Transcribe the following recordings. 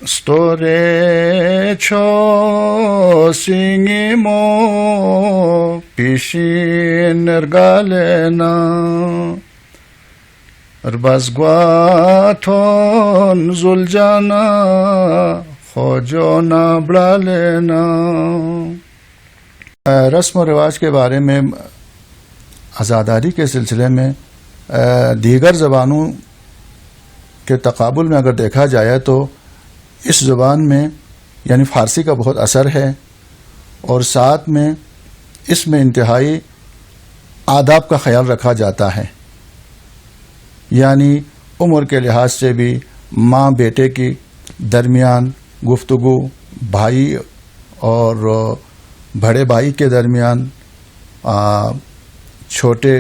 Store cho singimo pishin ergalena Rbazguaton zuljana khojona blalena. رسم و رواج کے بارے میں عزاداری کے سلسلے میں دیگر زبانوں کے تقابل میں اگر دیکھا جائے تو اس زبان میں یعنی فارسی کا بہت اثر ہے، اور ساتھ میں اس میں انتہائی آداب کا خیال رکھا جاتا ہے، یعنی عمر کے لحاظ سے بھی ماں بیٹے کی درمیان گفتگو، بھائی اور بڑے بھائی کے درمیان، چھوٹے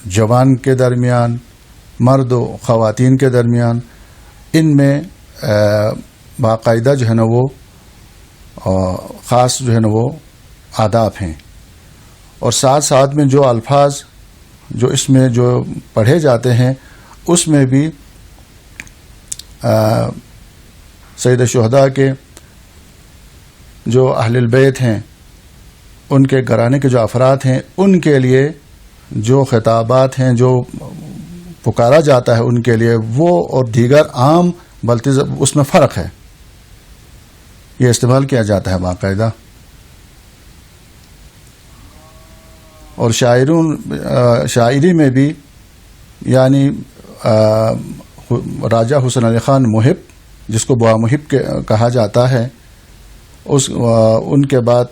جوان کے درمیان، مرد و خواتین کے درمیان، ان میں باقاعدہ جو ہے نا وہ خاص جو ہے نا وہ آداب ہیں، اور ساتھ ساتھ میں جو الفاظ جو اس میں جو پڑھے جاتے ہیں اس میں بھی سید الشہداء کے جو اہل البیت ہیں، ان کے گھرانے کے جو افراد ہیں، ان کے لیے جو خطابات ہیں، جو پکارا جاتا ہے ان کے لیے، وہ اور دیگر عام بلکہ اس میں فرق ہے، یہ استعمال کیا جاتا ہے باقاعدہ. اور شاعری میں بھی یعنی راجہ حسن علی خان محب، جس کو بوا محب کہا جاتا ہے، ان کے بعد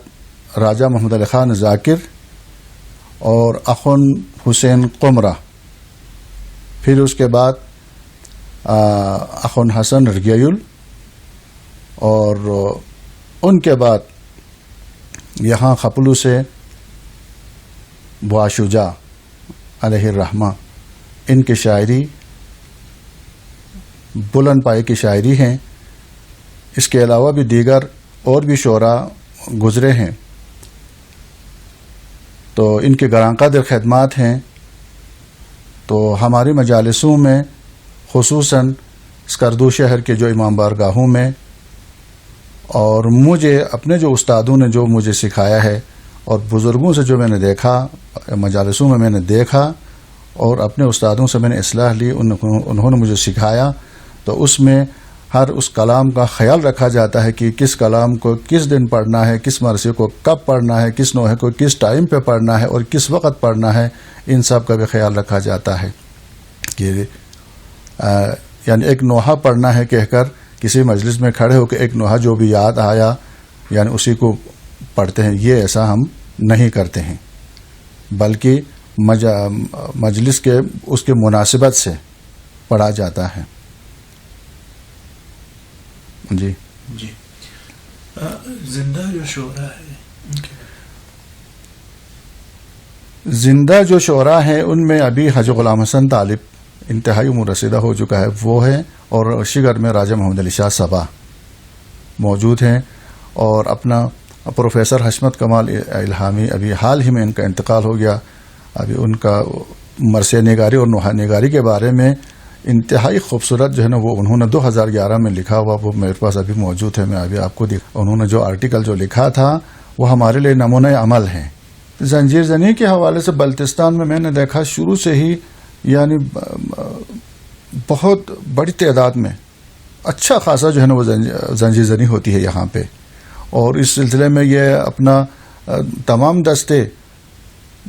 راجہ محمد علی خان ذاکر اور اخن حسین قمرہ، پھر اس کے بعد اخن حسن رگیل، اور ان کے بعد یہاں خپلو سے بوا شجاع علیہ الرحمہ. ان کی شاعری بلند پائے کی شاعری ہیں. اس کے علاوہ بھی دیگر اور بھی شعراء گزرے ہیں، تو ان کے گراں قدر خدمات ہیں. تو ہماری مجالسوں میں خصوصاً اسکردو شہر کے جو امام بارگاہوں میں، اور مجھے اپنے جو استادوں نے جو مجھے سکھایا ہے، اور بزرگوں سے جو میں نے دیکھا مجالسوں میں نے دیکھا، اور اپنے استادوں سے میں نے اصلاح لی، انہوں نے مجھے سکھایا، تو اس میں ہر اس کلام کا خیال رکھا جاتا ہے کہ کس کلام کو کس دن پڑھنا ہے، کس مرثیے کو کب پڑھنا ہے، کس نوحے کو کس ٹائم پہ پڑھنا ہے اور کس وقت پڑھنا ہے. ان سب کا بھی خیال رکھا جاتا ہے کہ یعنی ایک نوحہ پڑھنا ہے کہہ کر کسی مجلس میں کھڑے ہو کے ایک نوحہ جو بھی یاد آیا یعنی اسی کو پڑھتے ہیں، یہ ایسا ہم نہیں کرتے ہیں، بلکہ مجلس کے اس کے مناسبت سے پڑھا جاتا ہے. جی زندہ جو شعراء ہے، زندہ جو شعراء ہیں ان میں ابھی حاجی غلام حسن طالب انتہائی عمر رسیدہ ہو چکا ہے، وہ ہے، اور شگر میں راجہ محمد علی شاہ صبا موجود ہیں، اور اپنا پروفیسر حشمت کمال الہامی ابھی حال ہی میں ان کا انتقال ہو گیا. ابھی ان کا مرثیہ نگاری اور نوحہ نگاری کے بارے میں انتہائی خوبصورت جو ہے نا وہ انہوں نے 2011 میں لکھا ہوا، وہ میرے پاس ابھی موجود ہے، میں ابھی آپ کو انہوں نے جو آرٹیکل جو لکھا تھا وہ ہمارے لیے نمونہ عمل ہیں. زنجیر زنی کے حوالے سے بلتستان میں نے دیکھا شروع سے ہی یعنی بہت بڑی تعداد میں اچھا خاصا جو ہے نا وہ زنجیر زنی ہوتی ہے یہاں پہ، اور اس سلسلے میں یہ اپنا تمام دستے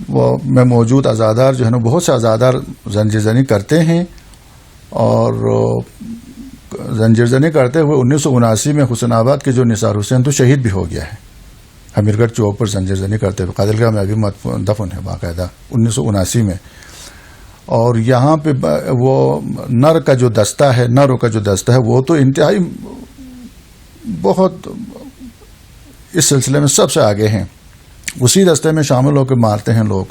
میں موجود عزادار جو ہے نا بہت سے عزادار زنجیر زنی کرتے ہیں، اور زنجیر زنی کرتے ہوئے 1979 میں حسین آباد کے جو نثار حسین تو شہید بھی ہو گیا ہے، امیرگڑھ چوک پر زنجیر زنی کرتے ہوئے، قادرگاہ میں ابھی دفن ہے باقاعدہ 1979 میں. اور یہاں پہ وہ نروں کا جو دستہ ہے وہ تو انتہائی بہت اس سلسلے میں سب سے آگے ہیں، اسی دستے میں شامل ہو کے مارتے ہیں لوگ.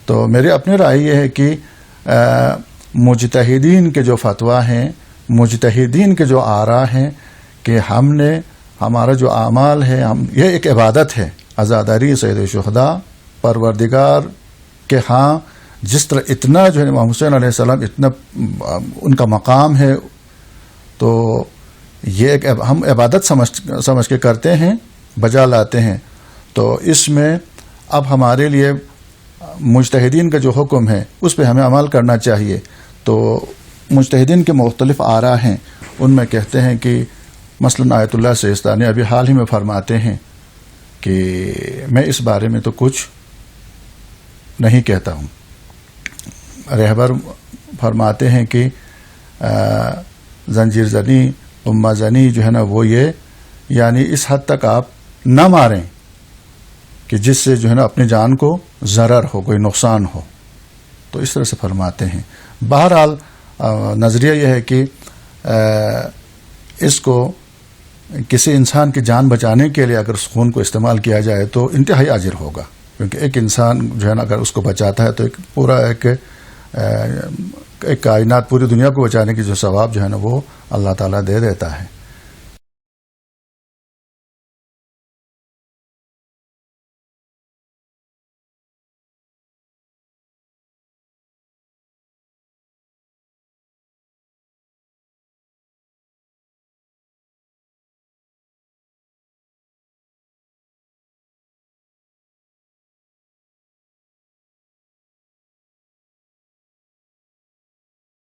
تو میری اپنی رائے یہ ہے کہ مجتہدین کے جو فتویٰ ہیں، مجتہدین کے جو آراء ہیں، کہ ہم نے ہمارا جو اعمال ہے، یہ ایک عبادت ہے، عزاداری سید الشہداء پروردگار کے ہاں جس طرح اتنا جو ہے امام حسین علیہ السلام اتنا ان کا مقام ہے، تو یہ ایک ہم عبادت سمجھ کے کرتے ہیں، بجا لاتے ہیں، تو اس میں اب ہمارے لیے مجتہدین کا جو حکم ہے اس پہ ہمیں عمل کرنا چاہیے. تو مجتہدین کے مختلف آراء ہیں، ان میں کہتے ہیں کہ مثلا آیت اللہ سیستانی ابھی حال ہی میں فرماتے ہیں کہ میں اس بارے میں تو کچھ نہیں کہتا ہوں. رہبر فرماتے ہیں کہ زنجیر زنی امہ زنی جو ہے نا وہ یہ یعنی اس حد تک آپ نہ ماریں کہ جس سے جو ہے نا اپنی جان کو ضرر ہو، کوئی نقصان ہو. تو اس طرح سے فرماتے ہیں. بہرحال نظریہ یہ ہے کہ اس کو کسی انسان کی جان بچانے کے لیے اگر اس خون کو استعمال کیا جائے تو انتہائی اجر ہوگا، کیونکہ ایک انسان جو ہے نا اگر اس کو بچاتا ہے تو ایک پورا ایک کائنات، پوری دنیا کو بچانے کی جو ثواب جو ہے نا وہ اللہ تعالیٰ دے دیتا ہے.